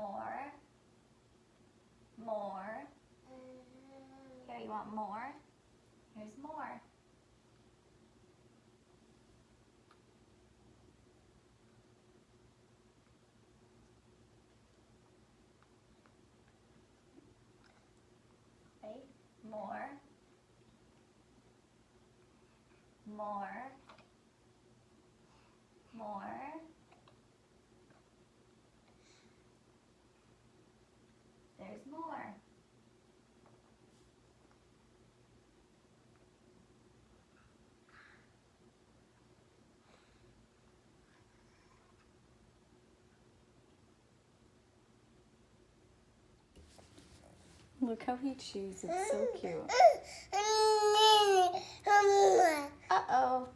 More. More. Here, you want more? Here's more. Okay, more. More. More. There's more. Look how he chews. It's so cute. Uh-oh.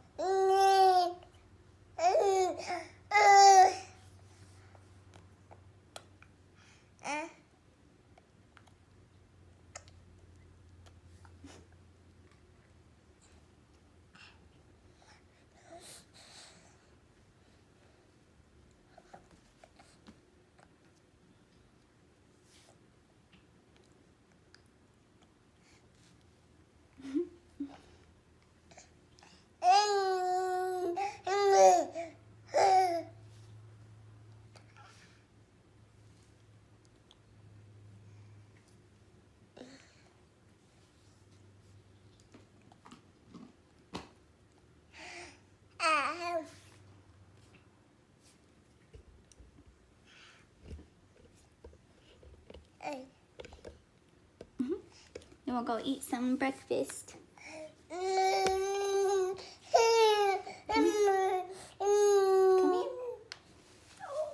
You want to go eat some breakfast? Come here. Oh,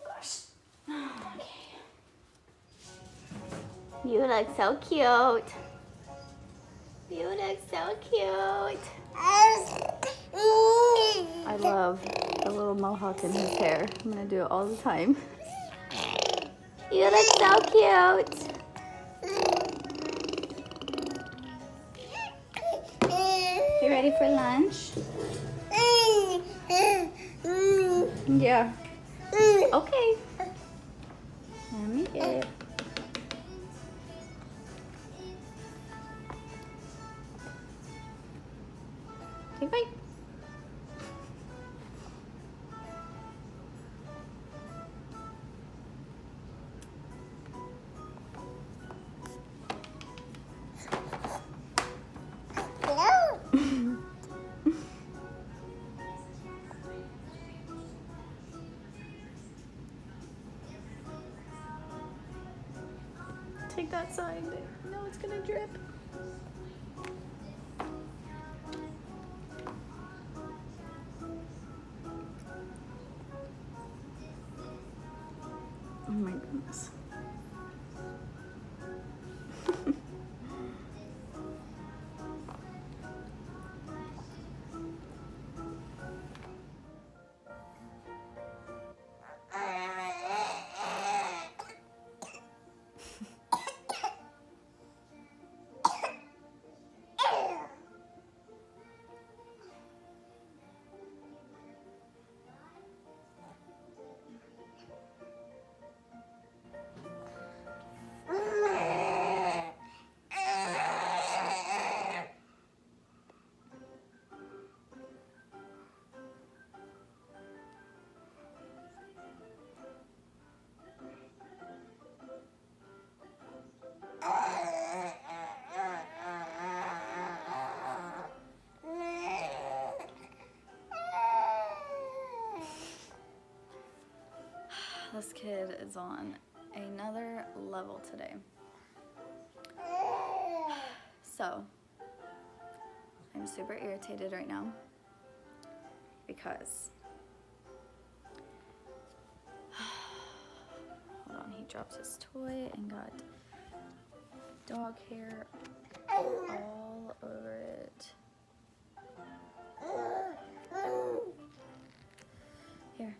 gosh. Okay. You look so cute. You look so cute. I love the little mohawk in his hair. I'm going to do it all the time. You look so cute. You ready for lunch? Yeah. Okay. Let me get it. Take a bite. Take that side. No, it's gonna drip. Oh my goodness. This kid is on another level today. So, I'm super irritated right now because, hold on, he dropped his toy and got dog hair all over it. Here.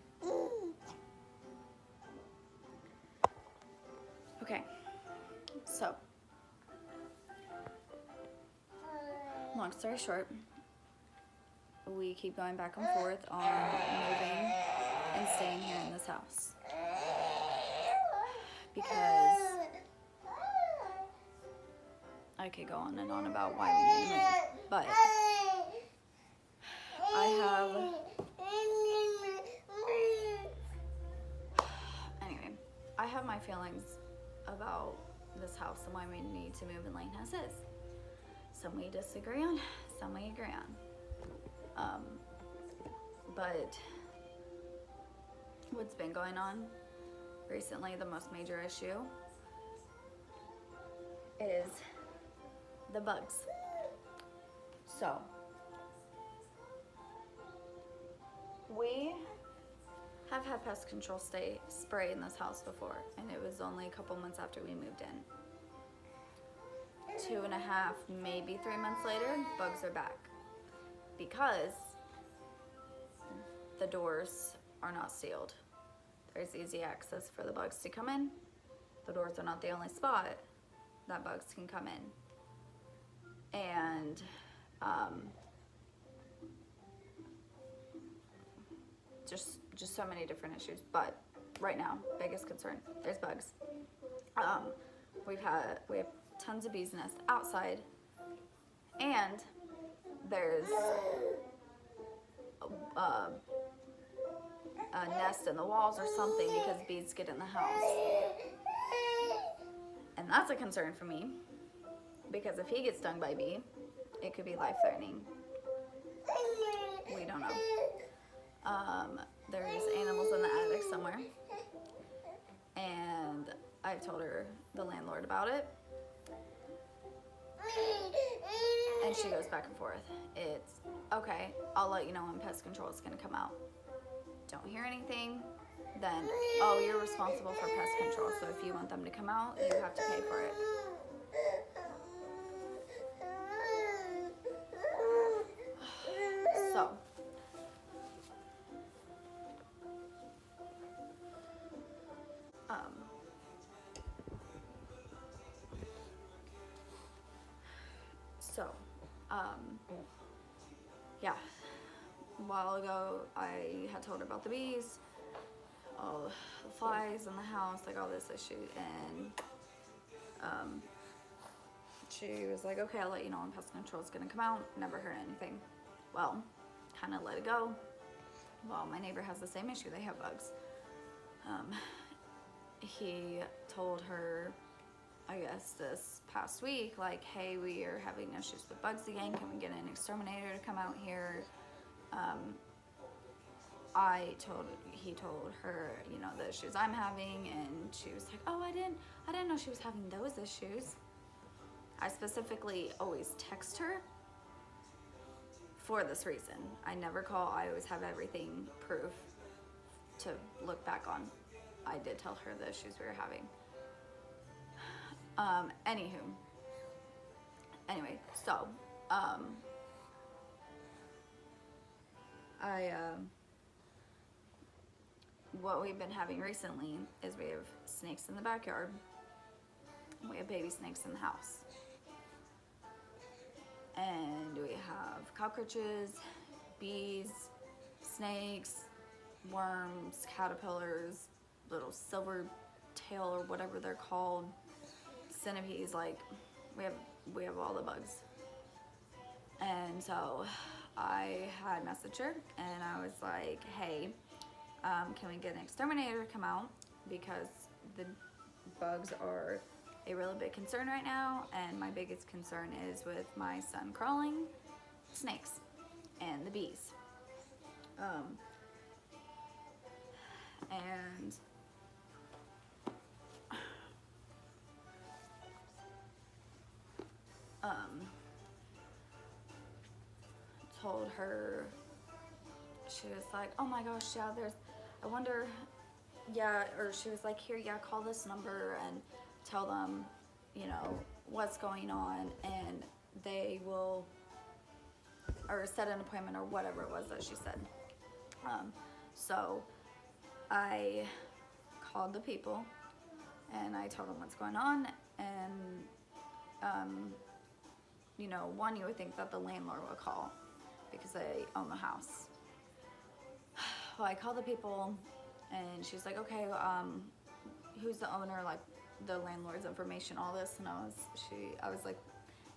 Okay, so, long story short, we keep going back and forth on moving and staying here in this house because I could go on and on about why we need to move, but I have, anyway, I have my feelings about this house and why we need to move in Lane as is. Some we disagree on, some we agree on. But what's been going on recently, the most major issue is the bugs. So we have had pest control spray in this house before, and it was only a couple months after we moved in. 2.5, maybe 3 months later, bugs are back because the doors are not sealed. There's easy access for the bugs to come in. The doors are not the only spot that bugs can come in. And just so many different issues. But right now, biggest concern, there's bugs. We have tons of bees nests outside, and there's a nest in the walls or something because bees get in the house. And that's a concern for me, because if he gets stung by a bee, it could be life-threatening. We don't know. There's animals in the attic somewhere, and I've told the landlord about it, and she goes back and forth. It's, okay, I'll let you know when pest control is going to come out. Don't hear anything, then, oh, you're responsible for pest control, so if you want them to come out, you have to pay for it. So, yeah, a while ago I had told her about the bees, all the flies in the house, like all this issue, and she was like, okay, I'll let you know when pest control is going to come out. Never heard anything. Well, kind of let it go. Well, my neighbor has the same issue. They have bugs. He told her, I guess this past week, like, hey, we are having issues with bugs again. Can we get an exterminator to come out here? He told her, you know, the issues I'm having, and she was like, oh, I didn't know she was having those issues. I specifically always text her for this reason. I never call. I always have everything proof to look back on. I did tell her the issues we were having. Anyway, so, what we've been having recently is we have snakes in the backyard. We have baby snakes in the house. And we have cockroaches, bees, snakes, worms, caterpillars, little silver tail or whatever they're called, centipedes, like we have all the bugs. And so I had messaged her and I was like, hey, can we get an exterminator to come out, because the bugs are a really big concern right now, and my biggest concern is with my son crawling, snakes, and the bees. And told her, she was like, oh my gosh, yeah, I wonder, yeah, or she was like, here, yeah, call this number and tell them, you know, what's going on, and they will, or set an appointment, or whatever it was that she said. So I called the people and I told them what's going on, and you know, one, you would think that the landlord would call because they own the house. Well, I called the people and she's like, okay, who's the owner, like the landlord's information, all this. And I was like,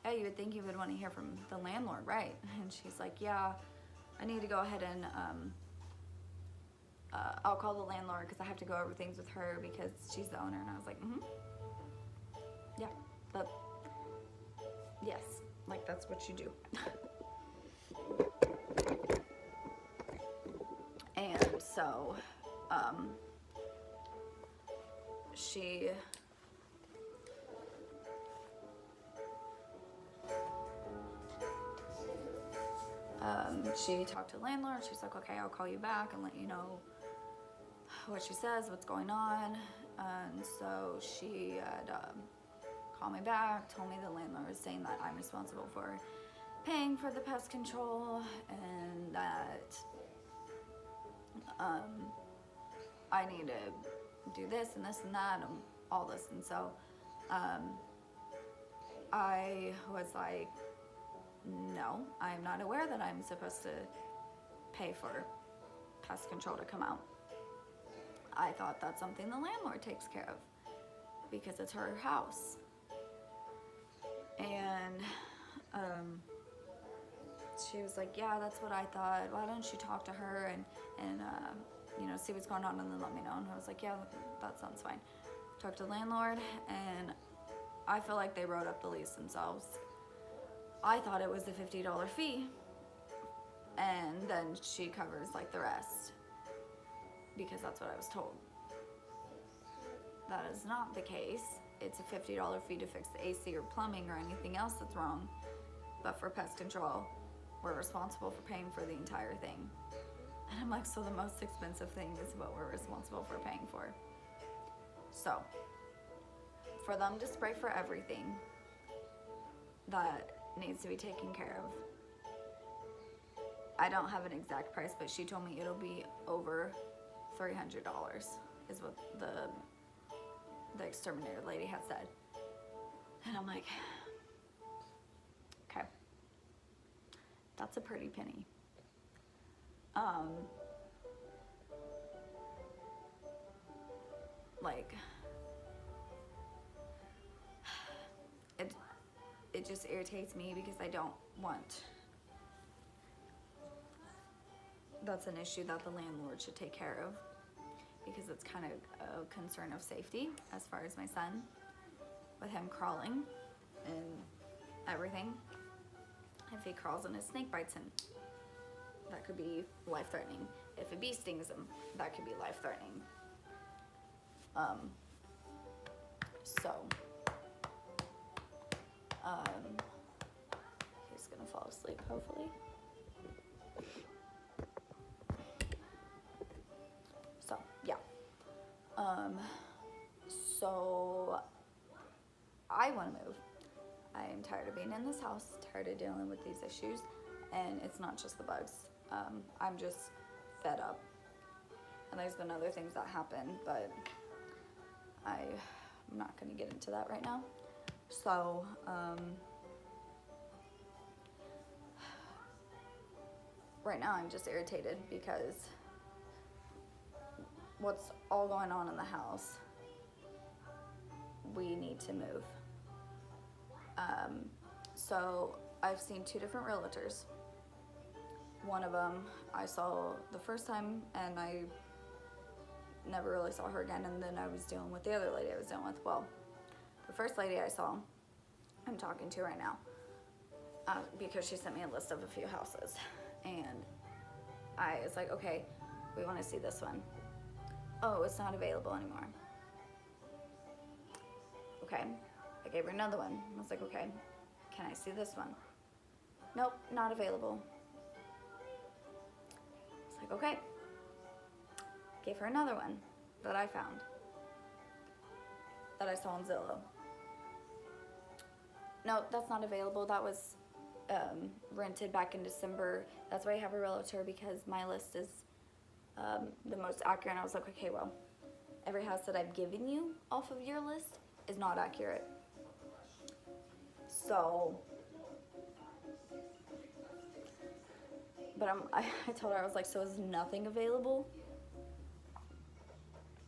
yeah, you would think you would want to hear from the landlord, right? And she's like, yeah, I need to go ahead and I'll call the landlord because I have to go over things with her because she's the owner. And I was like, yeah, yes, like that's what you do. And so she talked to the landlord. She's like, okay, I'll call you back and let you know what she says, what's going on. And so she had called me back, told me the landlord was saying that I'm responsible for paying for the pest control and that I need to do this and this and that and all this. And so I was like, no, I'm not aware that I'm supposed to pay for pest control to come out. I thought that's something the landlord takes care of because it's her house. And she was like, yeah, that's what I thought. Why don't you talk to her and see what's going on and then let me know. And I was like, yeah, that sounds fine. Talked to the landlord, and I feel like they wrote up the lease themselves. I thought it was the $50 fee, and then she covers like the rest because that's what I was told. That is not the case. It's a $50 fee to fix the AC or plumbing or anything else that's wrong. But for pest control, we're responsible for paying for the entire thing. And I'm like, so the most expensive thing is what we're responsible for paying for. So, for them to spray for everything that needs to be taken care of, I don't have an exact price, but she told me it'll be over $300 is what the exterminator lady had said. And I'm like, okay, that's a pretty penny. Like, it just irritates me because I don't want, that's an issue that the landlord should take care of because it's kind of a concern of safety as far as my son with him crawling and everything. If he crawls and a snake bites him, that could be life-threatening. If a bee stings him, that could be life-threatening. He's gonna fall asleep, hopefully. So, yeah. So I want to move. I am tired of being in this house, tired of dealing with these issues, and it's not just the bugs. I'm just fed up. And there's been other things that happen, but I'm not going to get into that right now. So, right now I'm just irritated because what's all going on in the house, we need to move. So I've seen 2 different realtors. One of them I saw the first time and I never really saw her again, and then I was dealing with the other lady I was dealing with. Well, the first lady I saw, I'm talking to right now, because she sent me a list of a few houses, and I was like, okay, we want to see this one. Oh, it's not available anymore. Okay, I gave her another one. I was like, okay, can I see this one? Nope, not available. It's like, okay. Gave her another one that I found, that I saw on Zillow. No, that's not available. That was rented back in December. That's why I have a realtor, because my list is the most accurate. And I was like, okay, well, every house that I've given you off of your list is not accurate. So, but I told her, I was like, so is nothing available?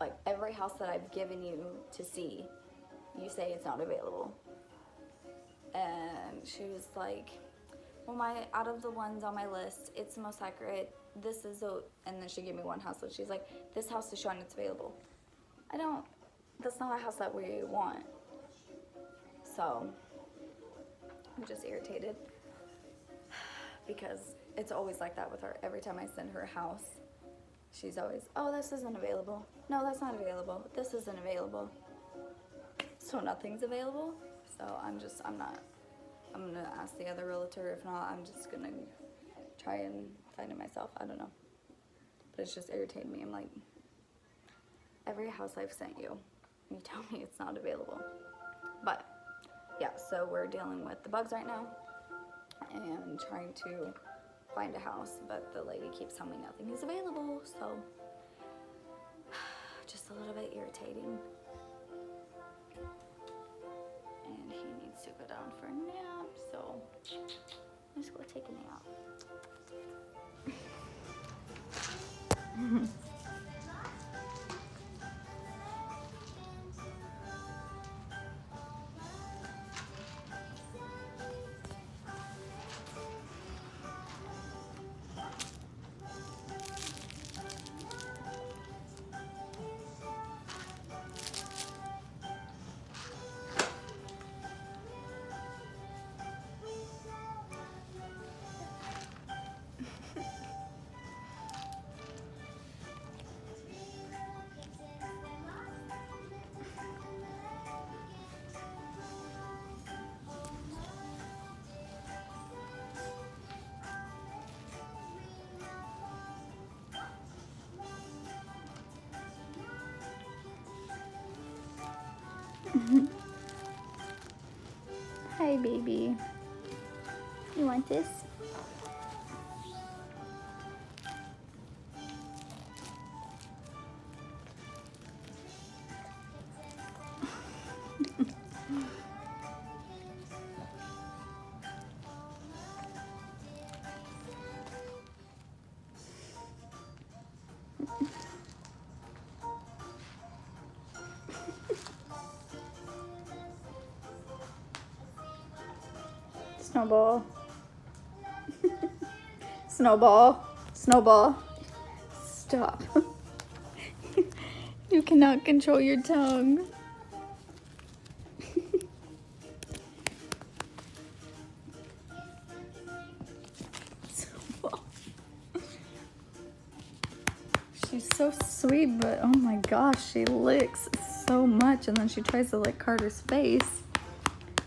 like every house that I've given you to see, you say it's not available. And she was like, well, out of the ones on my list, it's the most accurate. This is and then she gave me one house, and she's like, this house is showing it's available. That's not a house that we want. So I'm just irritated because it's always like that with her. Every time I send her a house, she's always, oh, this isn't available. No, that's not available. This isn't available. So nothing's available. So I'm gonna ask the other realtor. If not, I'm just gonna try and find it myself. I don't know. But it's just irritating me. I'm like, every house I've sent you, you tell me it's not available. But yeah, so we're dealing with the bugs right now and trying to find a house, but the lady keeps telling me nothing is available, so just a little bit irritating. And he needs to go down for a nap, so let's go take a nap. Hi, baby. You want this? Snowball. Snowball. Snowball. Stop. You cannot control your tongue. Snowball. She's so sweet, but oh my gosh, she licks so much, and then she tries to lick Carter's face.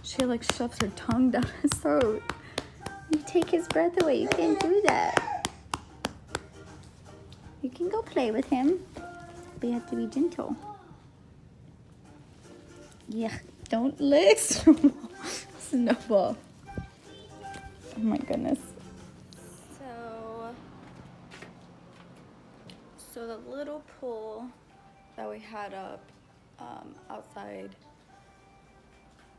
She like shoves her tongue down his throat. You take his breath away. You can't do that. You can go play with him, but you have to be gentle. Yeah, don't lick Snowball. Snowball. Oh my goodness. So the little pool that we had up outside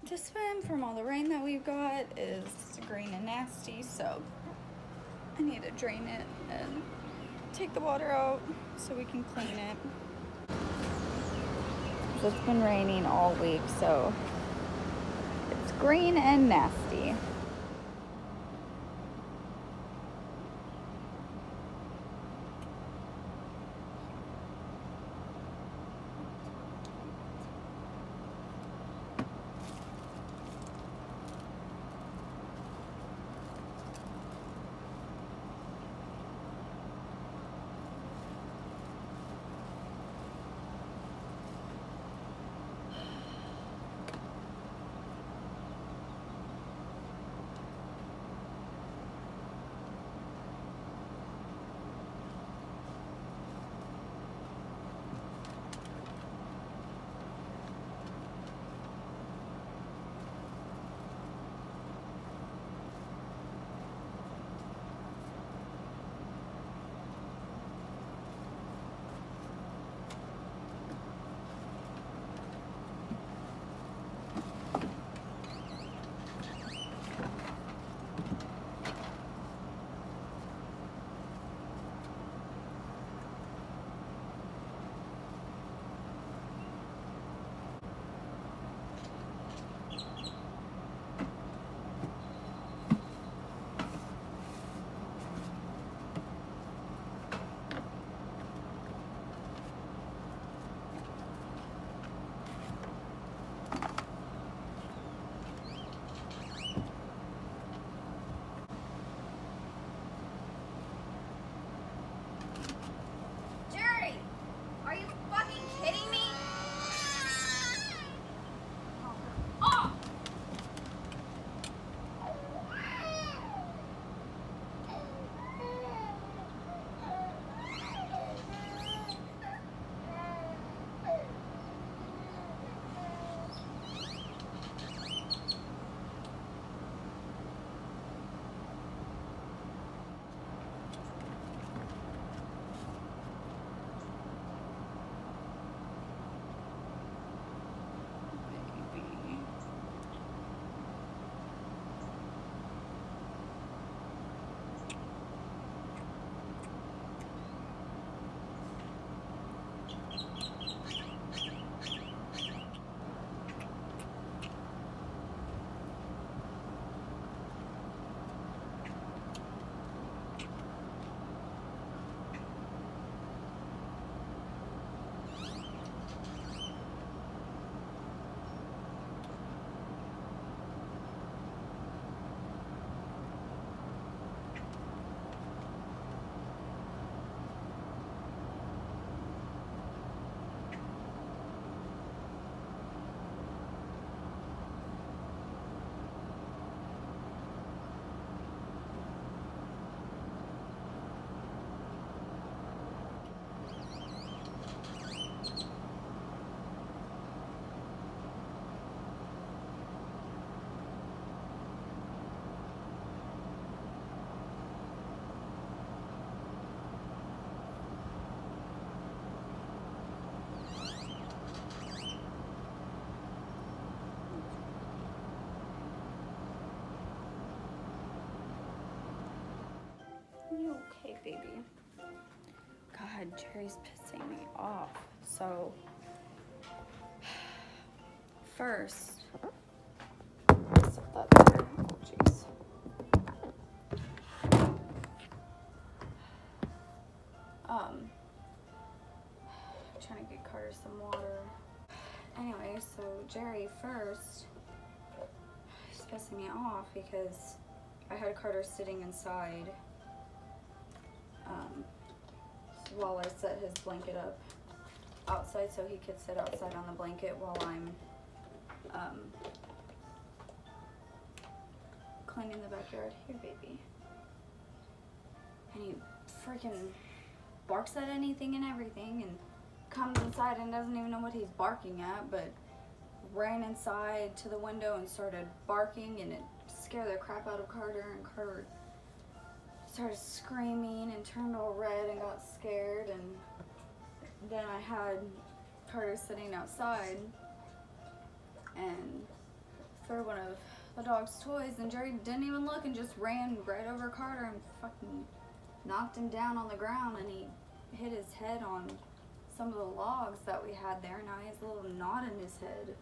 to swim from all the rain that we've got is green and nasty, so I need to drain it and take the water out so we can clean it. It's been raining all week, so it's green and nasty. God, Jerry's pissing me off. So, first, set that there. Oh, jeez. Trying to get Carter some water. Anyway, so Jerry first, he's pissing me off because I had Carter sitting inside while I set his blanket up outside so he could sit outside on the blanket while I'm cleaning the backyard. Here, baby. And he freaking barks at anything and everything and comes inside and doesn't even know what he's barking at, but ran inside to the window and started barking, and it scared the crap out of Carter, and Carter started screaming and turned all red and got scared. And then I had Carter sitting outside and threw one of the dog's toys, and Jerry didn't even look and just ran right over Carter and fucking knocked him down on the ground, and he hit his head on some of the logs that we had there. Now he has a little knot in his head.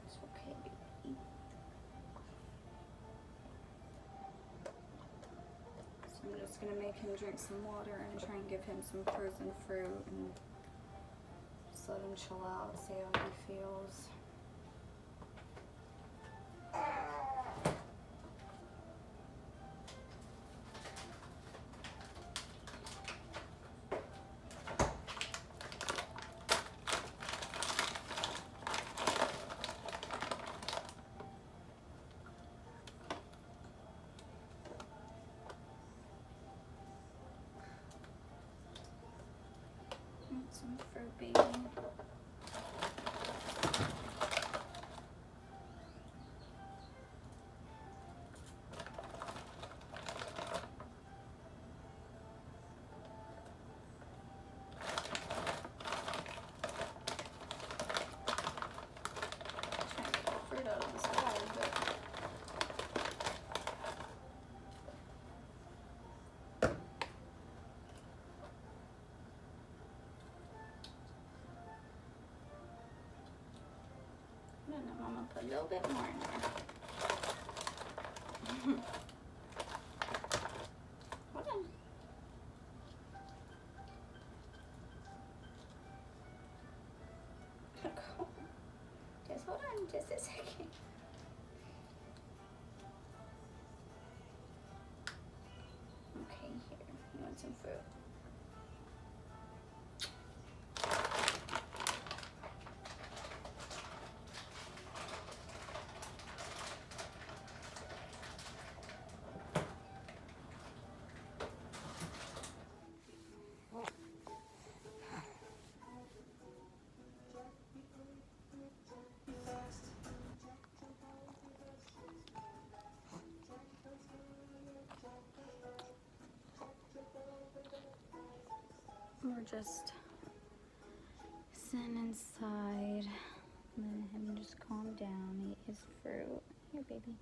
It's okay, baby. So I'm just gonna make him drink some water and try and give him some frozen fruit and just let him chill out, see how he feels. Some fruit, baby. Trying to get the fruit out of this bag, but I don't know, I'm gonna put a little bit more in there. Hold on. Just hold on just a second. Okay, here. You want some fruit? We're just sitting inside, letting him just calm down, eat his fruit. Here, baby.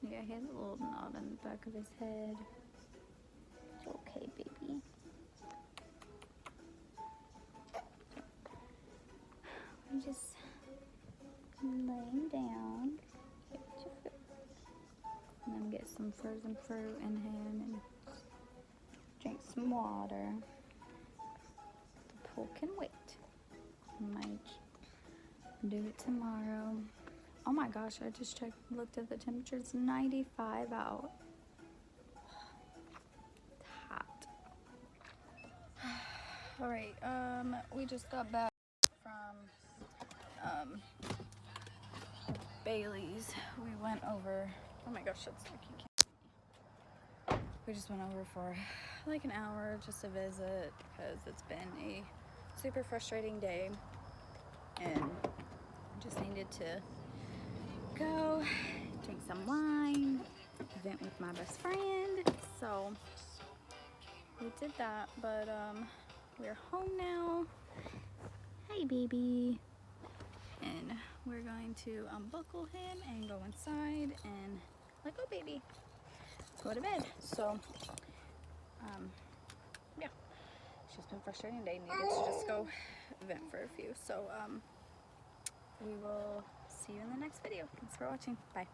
Yeah, he has a little knot in the back of his head. It's okay, baby. We just laying down. And then get some frozen fruit in him and drink some water. The pool can wait. I might do it tomorrow. Oh my gosh, I just looked at the temperature. It's 95 out. It's hot. All right, we just got back from Bailey's. We went over, oh my gosh, that's like you can't. We just went over for like an hour just to visit because it's been a super frustrating day and just needed to go drink some wine, vent with my best friend. So we did that, but we're home now. Hi, baby. And we're going to unbuckle him and go inside and like, oh baby, go to bed. So yeah, it's just been frustrating day. Needed to just go vent for a few. So we will see you in the next video. Thanks for watching. Bye.